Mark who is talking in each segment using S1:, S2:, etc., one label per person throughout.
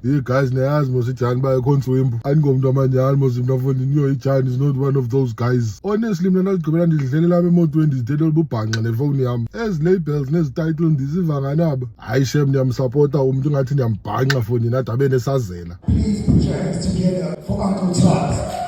S1: Hey guys, niyazi mos ijani bayekhonswimbu andingomntu amanyani mos mna mfondini niyo ijani is not one of those guys. Honestly mna ndaligqibela ndidlele apha emotweni ndizithethela ububhanxa nefowuni yam. Ezi labels nezi title ndiziva nganaba. Hayi shem ndiyamsapota umntu ngathi ndiyambhanxa fondini ade abe nesazela.
S2: Please put your hands together for UNKLE THOBZ.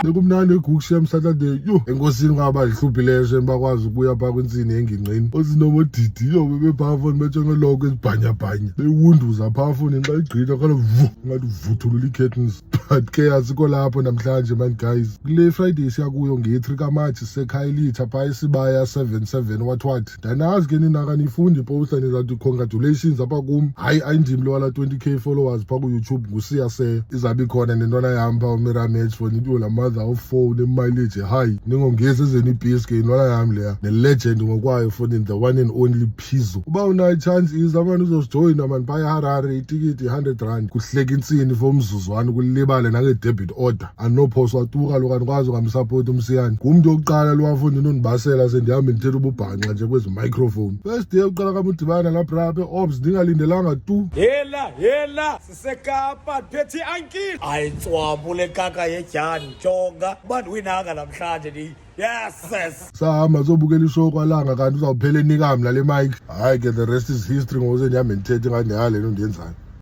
S1: Bekumnandi eGukushem Saturday. Yo, enkosini ngaba lihluphileyo shem bakwazi ukuya pha kwintsini engingqini. Ozinomodidi yo bebephafa betshona lokho ezibhanyabhanya. Bewunduza pha fondini xa igqitha khala vu ngathi uvuthulula ii-curtains. But ke asikho lapho namhlanje man guys. Kule Friday siyakuyo nge-3 kaMatshi sekhayelitha pha isibaya 77 wathi. Ndanazi ke nina kanifundi iposta nizathi congratulations apha kum. Hayi ayindimi lo wala 20k followers pha ku-YouTube ngusiya se. Izabe ikhona nentwana yam pha uMiramatch for into la of 4 ne-mileage high ningongezi ezeni ibhiski intwana yam leya ne-legend ngokwayo fondini the one and only Pizzo. Uba unayo i-chance iza abantu uzosijoyina mani phaya eHarare itikiti 100 rand kuhleka intsini for umzuzwana kulibale nange-debit order andinophosa watuka lo kanikwazi ungamsapoti umsiyane ngumntu wokuqala lo wafondini ondibasela sendihambe ndithetha ububhanxa nje kwezi microphone. First day yokuqala kam udibana lapha ops ndingalindelanga tu
S3: hela sisekapa phethi ankile ayintswambu le kaka yetyani jonga uba ndiwinanga namhlanje yes
S1: sahamba sobukela ishow kwalanga kanti uzawuphela enikamla le mic. Hayi ke the rest is history ngoku sendihambe ndithethe ngandiyalento ndiyenzayo.